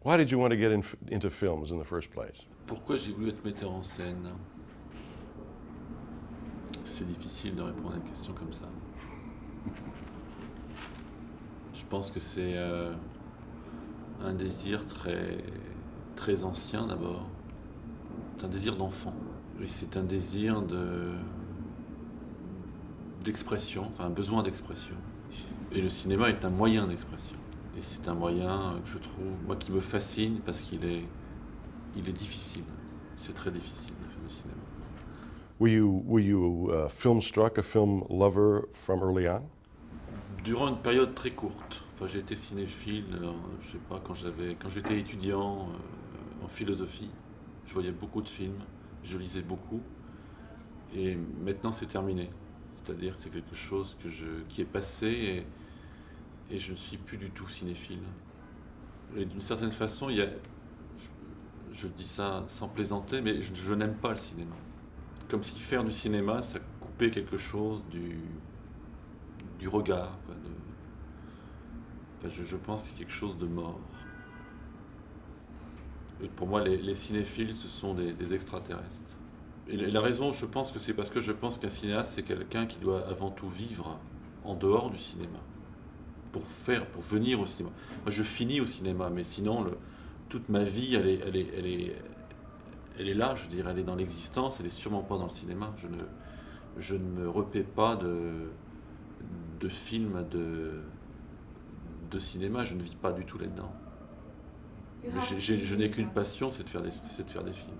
Why did you want to get into films in the first place? Pourquoi j'ai voulu être metteur en scène? C'est difficile de répondre à une question comme ça. Je pense que c'est un désir très, très ancien d'abord. C'est un désir d'enfant. Et c'est un désir d'expression, enfin un besoin d'expression. Et le cinéma est un moyen d'expression. Et c'est un moyen que je trouve, moi, qui me fascine parce qu'il est difficile. C'est très difficile de faire du cinéma. Were you film struck, a film lover from early on? Durant une période très courte. Enfin, j'ai été cinéphile, je sais pas, quand j'étais étudiant en philosophie, je voyais beaucoup de films, je lisais beaucoup. Et maintenant, c'est terminé. C'est-à-dire que c'est quelque chose qui est passé et je ne suis plus du tout cinéphile. Et d'une certaine façon, je dis ça sans plaisanter, mais je n'aime pas le cinéma. Comme si faire du cinéma, ça coupait quelque chose du regard. Quoi, je pense qu'il y a quelque chose de mort. Et pour moi, les cinéphiles, ce sont des extraterrestres. Et la raison, je pense que c'est parce que je pense qu'un cinéaste, c'est quelqu'un qui doit avant tout vivre en dehors du cinéma. Pour venir au cinéma. Moi, je finis au cinéma, mais sinon, toute ma vie, elle est là, je veux dire, elle est dans l'existence, elle est sûrement pas dans le cinéma. Je ne me repais pas de films de cinéma, je ne vis pas du tout là-dedans. Je n'ai qu'une passion, c'est de faire des films.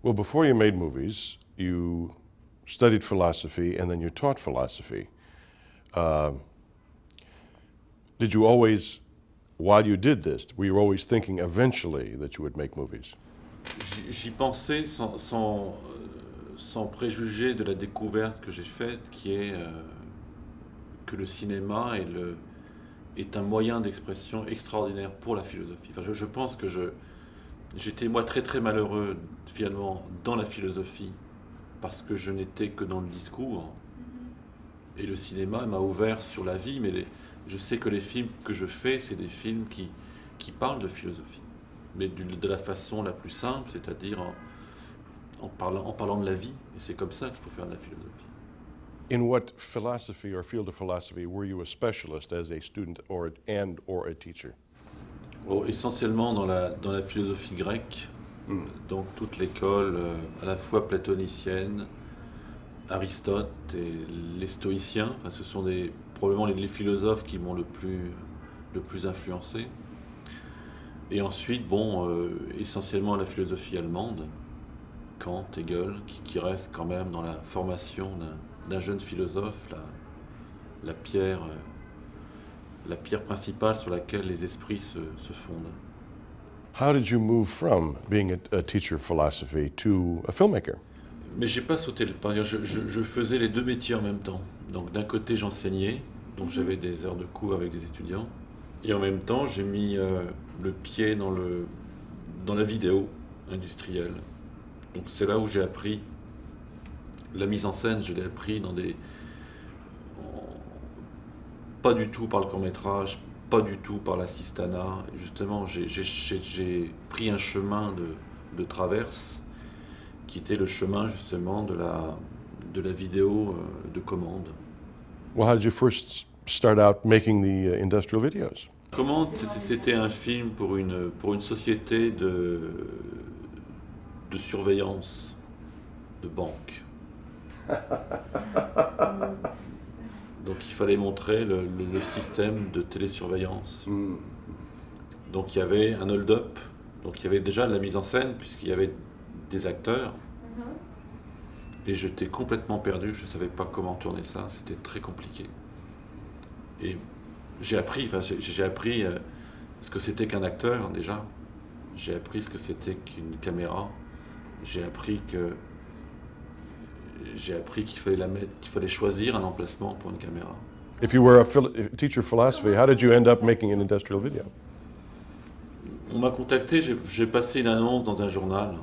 Well, before you made movies, you studied philosophy and then you taught philosophy. Did you always, while you did this, were you always thinking eventually that you would make movies? J'y pensais sans préjuger de la découverte que j'ai faite, qui est que le cinéma est un moyen d'expression extraordinaire pour la philosophie. Enfin, je pense que j'étais moi très très malheureux finalement dans la philosophie parce que je n'étais que dans le discours. Et le cinéma m'a ouvert sur la vie, mais je sais que les films que je fais, c'est des films qui parlent de philosophie, mais de la façon la plus simple, c'est-à-dire en parlant de la vie. Et c'est comme ça qu'il faut faire de la philosophie. In what philosophy or field of philosophy were you a specialist as a student or a teacher? Essentiellement dans la philosophie grecque, donc toute l'école à la fois platonicienne, Aristote et les stoïciens. Enfin, ce sont probablement les philosophes qui m'ont le plus influencé. Et ensuite, essentiellement la philosophie allemande, Kant, Hegel, qui reste quand même dans la formation d'un jeune philosophe, la pierre principale sur laquelle les esprits se fondent. How did you move from being a teacher of philosophy to a filmmaker? Mais j'ai pas sauté le pas. Je faisais les deux métiers en même temps. Donc d'un côté j'enseignais, donc j'avais des heures de cours avec des étudiants, et en même temps j'ai mis le pied dans la vidéo industrielle. Donc c'est là où j'ai appris la mise en scène. Je l'ai appris pas du tout par le court-métrage, pas du tout par l'assistanat. Justement, j'ai pris un chemin de traverse qui était le chemin justement de la vidéo de commande. Well, how did you first start out making the industrial videos? Commande, c'était un film pour une société de surveillance de banque. Donc il fallait montrer le système de télésurveillance. Donc il y avait un hold-up, donc il y avait déjà de la mise en scène puisqu'il y avait des acteurs. Et j'étais complètement perdu, je ne savais pas comment tourner ça, c'était très compliqué. Et j'ai appris ce que c'était qu'un acteur déjà, j'ai appris ce que c'était qu'une caméra, j'ai appris qu'il fallait choisir un emplacement pour une caméra. If you were a teacher of philosophy, how did you end up making an industrial video? On m'a contacté, j'ai passé une annonce dans un journal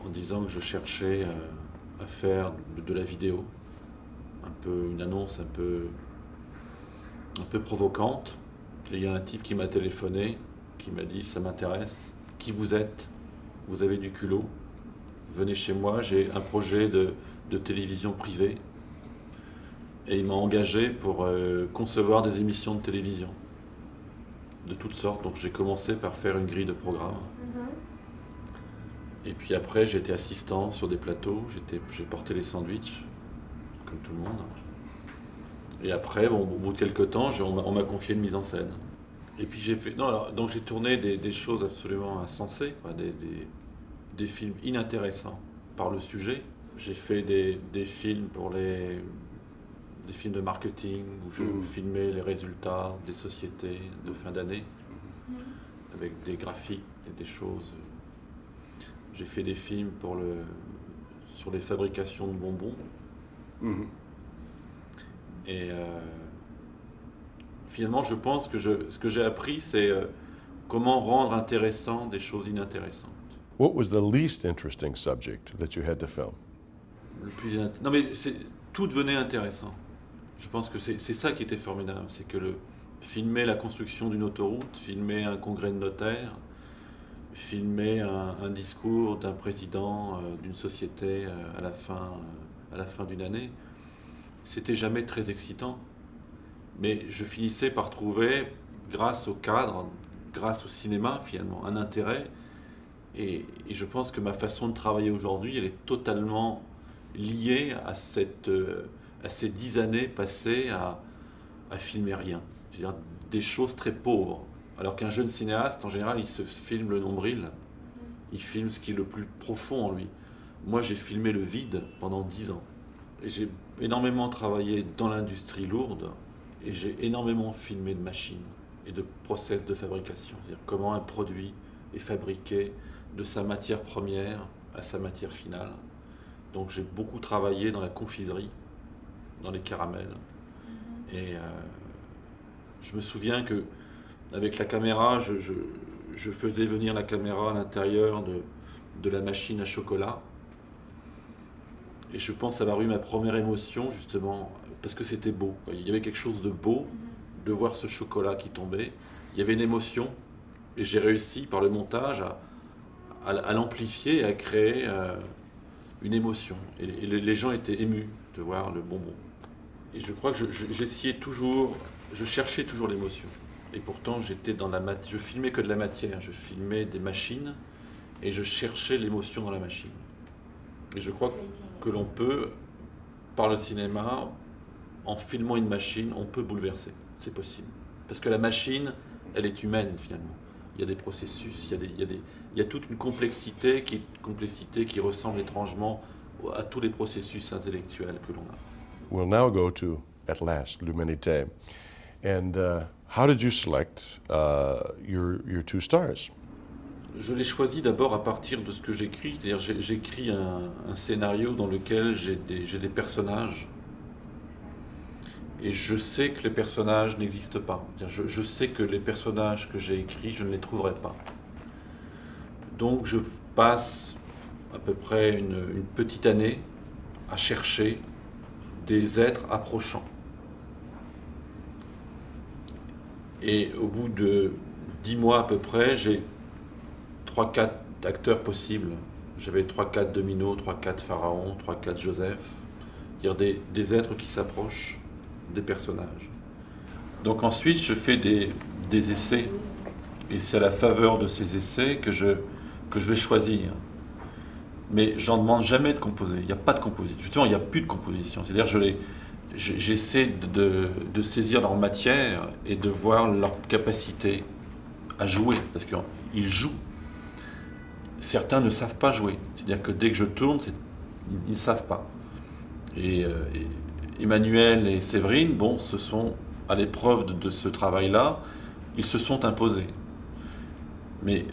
en disant que je cherchais à faire de la vidéo, une annonce un peu provocante. Et il y a un type qui m'a téléphoné qui m'a dit ça m'intéresse, qui vous êtes, vous avez du culot, venez chez moi, j'ai un projet de télévision privée. Et il m'a engagé pour concevoir des émissions de télévision de toutes sortes. Donc j'ai commencé par faire une grille de programme. Et puis après, j'ai été assistant sur des plateaux, j'ai porté les sandwichs, comme tout le monde. Et après, bon, au bout de quelques temps, on m'a confié une mise en scène. Et puis j'ai fait. Non, alors, donc j'ai tourné des choses absolument insensées, quoi, des films inintéressants par le sujet. J'ai fait des films des films de marketing où je filmais les résultats des sociétés de fin d'année avec des graphiques, des choses. J'ai fait des films sur les fabrications de bonbons. Et finalement, je pense que ce que j'ai appris, c'est comment rendre intéressant des choses inintéressantes. What was the least interesting subject that you had to film? Non mais tout devenait intéressant. Je pense que c'est ça qui était formidable, c'est que filmer la construction d'une autoroute, filmer un congrès de notaires, filmer un discours d'un président d'une société à la fin d'une année, c'était jamais très excitant. Mais je finissais par trouver, grâce au cadre, grâce au cinéma finalement, un intérêt. Et je pense que ma façon de travailler aujourd'hui, elle est totalement liée à ces 10 années passées à filmer rien. C'est-à-dire des choses très pauvres. Alors qu'un jeune cinéaste, en général, il se filme le nombril. Il filme ce qui est le plus profond en lui. Moi, j'ai filmé le vide pendant 10 ans. Et j'ai énormément travaillé dans l'industrie lourde et j'ai énormément filmé de machines et de process de fabrication. C'est-à-dire comment un produit est fabriqué de sa matière première à sa matière finale. Donc j'ai beaucoup travaillé dans la confiserie, dans les caramels. Et je me souviens que avec la caméra, je faisais venir la caméra à l'intérieur de la machine à chocolat. Et je pense avoir eu ma première émotion, justement, parce que c'était beau. Il y avait quelque chose de beau de voir ce chocolat qui tombait. Il y avait une émotion, et j'ai réussi, par le montage, à l'amplifier et à créer une émotion. Et les gens étaient émus de voir le bonbon. Et je crois que j'essayais toujours, je cherchais toujours l'émotion. Et pourtant, j'étais dans je filmais que de la matière, je filmais des machines, et je cherchais l'émotion dans la machine. Et je crois que l'on peut, par le cinéma, en filmant une machine, on peut bouleverser. C'est possible. Parce que la machine, elle est humaine finalement. Il y a des processus, il y a toute une complexité qui ressemble étrangement à tous les processus intellectuels que l'on a. We'll now go to, at last, L'Humanité. And how did you select your two stars? Je l'ai choisi d'abord à partir de ce que j'écris, c'est-à-dire j'écris un scénario dans lequel j'ai des personnages et je sais que les personnages n'existent pas. Je sais que les personnages que j'ai écrits, je ne les trouverai pas. Donc je passe à peu près une petite année à chercher des êtres approchants. Et au bout de 10 mois à peu près, j'ai 3-4 acteurs possibles. J'avais 3-4 Domino, 3-4 Pharaon, 3-4 Joseph. C'est-à-dire des êtres qui s'approchent des personnages. Donc ensuite, je fais des essais. Et c'est à la faveur de ces essais que je vais choisir. Mais j'en demande jamais de composer. Il n'y a pas de composition. Justement, il n'y a plus de composition. C'est-à-dire j'essaie de saisir leur matière et de voir leur capacité à jouer. Parce qu'ils jouent. Certains ne savent pas jouer. C'est-à-dire que dès que je tourne, ils ne savent pas. Et Emmanuel et Séverine, bon, ce sont à l'épreuve de ce travail-là, ils se sont imposés. Mais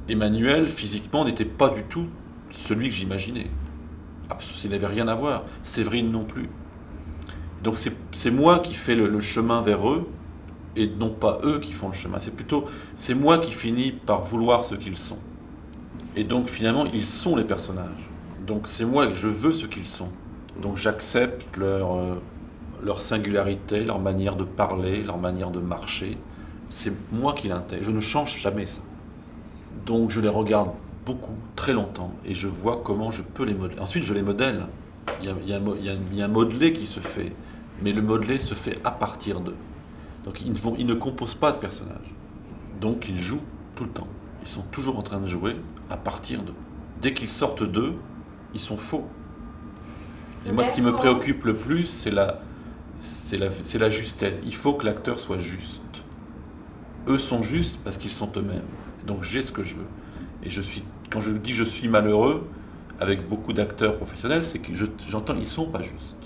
Emmanuel, physiquement, n'était pas du tout celui que j'imaginais. Il n'avait rien à voir. Séverine non plus. Donc c'est moi qui fais le chemin vers eux, et non pas eux qui font le chemin. C'est moi qui finis par vouloir ce qu'ils sont. Et donc finalement, ils sont les personnages. Donc c'est moi que je veux ce qu'ils sont. Donc j'accepte leur singularité, leur manière de parler, leur manière de marcher, c'est moi qui l'intègre. Je ne change jamais ça. Donc je les regarde beaucoup, très longtemps, et je vois comment je peux les modeler. Ensuite, je les modèle. Il y a un modelé qui se fait, mais le modelé se fait à partir d'eux. Donc ils ne composent pas de personnages. Donc ils jouent tout le temps. Ils sont toujours en train de jouer à partir d'eux. Dès qu'ils sortent d'eux, ils sont faux. Et moi, ce qui me préoccupe le plus, c'est la justesse. Il faut que l'acteur soit juste. Eux sont justes parce qu'ils sont eux-mêmes. Donc j'ai ce que je veux. Et quand je dis je suis malheureux, avec beaucoup d'acteurs professionnels, c'est que j'entends ils sont pas justes.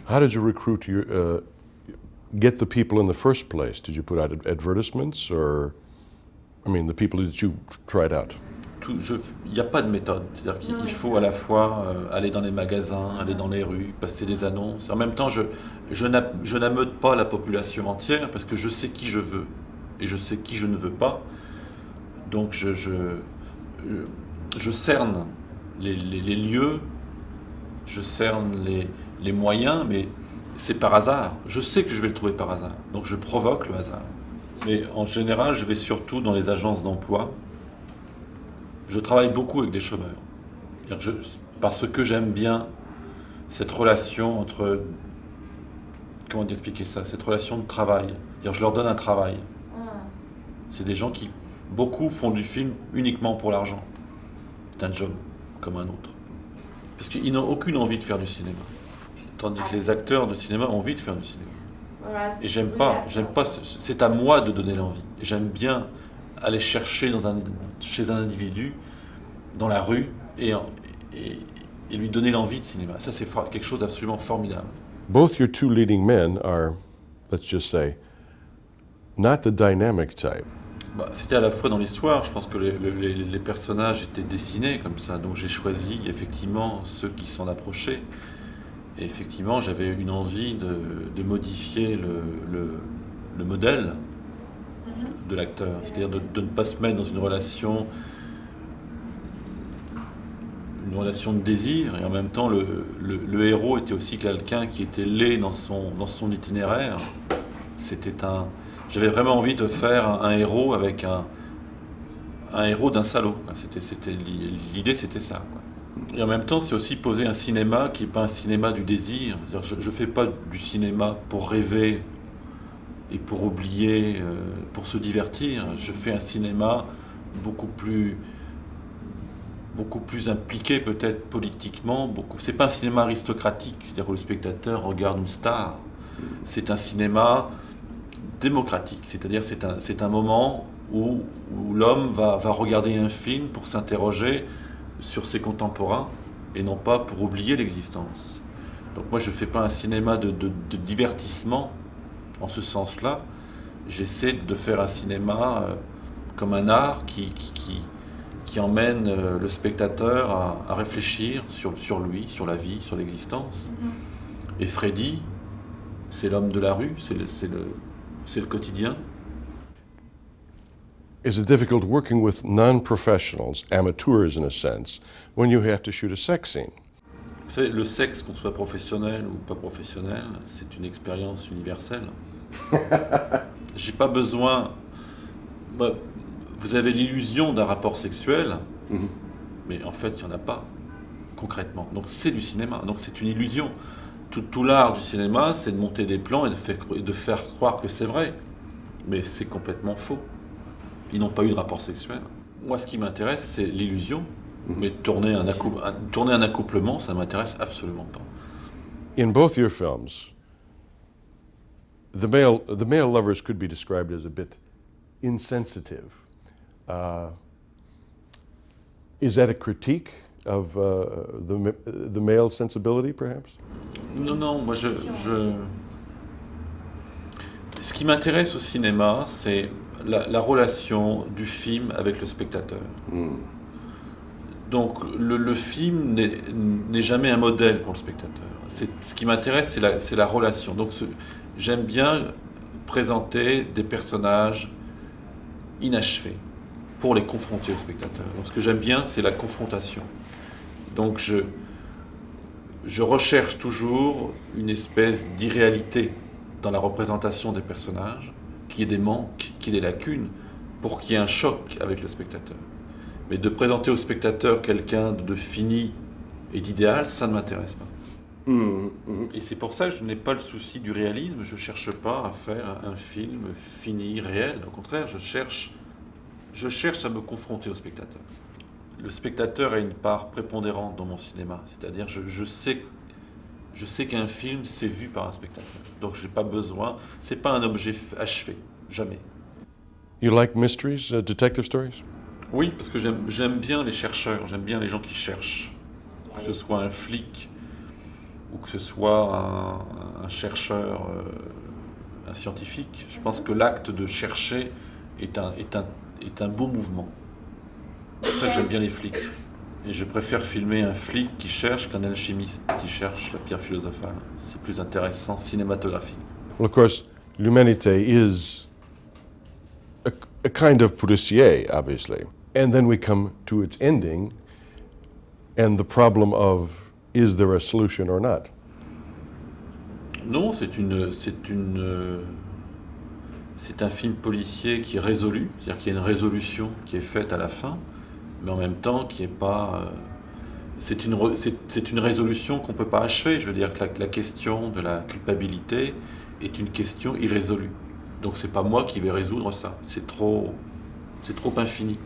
How did you recruit get the people in the first place? Did you put out advertisements or, I mean, the people that you tried out? Il n'y a pas de méthode. C'est-à-dire qu'il faut à la fois aller dans les magasins, aller dans les rues, passer des annonces. En même temps, je n'ameute pas la population entière parce que je sais qui je veux et je sais qui je ne veux pas. Donc je cerne les lieux, je cerne les moyens, mais c'est par hasard. Je sais que je vais le trouver par hasard. Donc je provoque le hasard. Mais en général, je vais surtout dans les agences d'emploi. Je travaille beaucoup avec des chômeurs. Parce que j'aime bien cette relation entre... Comment expliquer ça? Cette relation de travail. Je leur donne un travail. C'est des gens qui, beaucoup font du film uniquement pour l'argent. C'est un job comme un autre. Parce qu'ils n'ont aucune envie de faire du cinéma. Tandis que les acteurs de cinéma ont envie de faire du cinéma. Et j'aime pas, c'est à moi de donner l'envie. Et j'aime bien aller chercher chez un individu, dans la rue, et lui donner l'envie de cinéma. Ça, c'est quelque chose d'absolument formidable. Both your two leading men are, let's just say, not the dynamic type. C'était à la fois dans l'histoire, je pense que les personnages étaient dessinés comme ça, donc j'ai choisi effectivement ceux qui s'en approchaient. Et effectivement, j'avais une envie de modifier le modèle de l'acteur, c'est-à-dire de ne pas se mettre dans une relation de désir, et en même temps le héros était aussi quelqu'un qui était laid dans son itinéraire. J'avais vraiment envie de faire un héros avec un héros d'un salaud. L'idée, c'était ça, quoi. Et en même temps, c'est aussi poser un cinéma qui n'est pas un cinéma du désir. Je ne fais pas du cinéma pour rêver et pour oublier, pour se divertir. Je fais un cinéma beaucoup plus impliqué peut-être politiquement. C'est pas un cinéma aristocratique, c'est-à-dire que le spectateur regarde une star. C'est un cinéma démocratique, c'est-à-dire c'est un moment où l'homme va regarder un film pour s'interroger sur ses contemporains et non pas pour oublier l'existence. Donc moi je ne fais pas un cinéma de divertissement en ce sens-là. J'essaie de faire un cinéma comme un art qui emmène le spectateur à réfléchir sur lui, sur la vie, sur l'existence. Et Freddy, c'est l'homme de la rue, c'est le quotidien. Is it difficult working with non-professionals, amateurs in a sense, when you have to shoot a sex scene? Vous savez, le sexe, qu'on soit professionnel ou pas professionnel, c'est une expérience universelle. J'ai pas besoin... Vous avez l'illusion d'un rapport sexuel, mais en fait, il n'y en a pas, concrètement. Donc c'est du cinéma, donc c'est une illusion. Tout l'art du cinéma, c'est de monter des plans et de faire croire que c'est vrai. Mais c'est complètement faux. Ils n'ont pas eu de rapport sexuel. Moi, ce qui m'intéresse, c'est l'illusion. Mais tourner un accouplement, ça ne m'intéresse absolument pas. In both your films, the male lovers could be described as a bit insensitive. Is that a critique of the male sensibility, perhaps? Non, moi ce qui m'intéresse au cinéma, c'est la relation du film avec le spectateur. Donc le film n'est jamais un modèle pour le spectateur. Ce qui m'intéresse, c'est la relation. Donc j'aime bien présenter des personnages inachevés pour les confronter au spectateur. Donc ce que j'aime bien, c'est la confrontation. Donc je recherche toujours une espèce d'irréalité dans la représentation des personnages qu'il y ait des manques, qu'il y ait des lacunes, pour qu'il y ait un choc avec le spectateur. Mais de présenter au spectateur quelqu'un de fini et d'idéal, ça ne m'intéresse pas. Et c'est pour ça que je n'ai pas le souci du réalisme, je ne cherche pas à faire un film fini, réel. Au contraire, je cherche à me confronter au spectateur. Le spectateur a une part prépondérante dans mon cinéma, c'est-à-dire je sais qu'un film c'est vu par un spectateur. Donc j'ai pas besoin, c'est pas un objet achevé, jamais. You like mysteries, detective stories? Oui, parce que j'aime bien les chercheurs, j'aime bien les gens qui cherchent. Que ce soit un flic ou que ce soit un chercheur, un scientifique. Je pense que l'acte de chercher est un beau mouvement. C'est pour ça que j'aime bien les flics. Et je préfère filmer un flic qui cherche qu'un alchimiste qui cherche la pierre philosophale. C'est plus intéressant cinématographique. Well, of course, L'Humanité is a kind of policier, obviously. And then we come to its ending and the problem of, is there a solution or not? Non, c'est un film policier qui est résolu, c'est-à-dire qu'il y a une résolution qui est faite à la fin, mais en même temps qui est pas. C'est une résolution qu'on ne peut pas achever. Je veux dire que la question de la culpabilité est une question irrésolue. Donc c'est pas moi qui vais résoudre ça. C'est trop infini.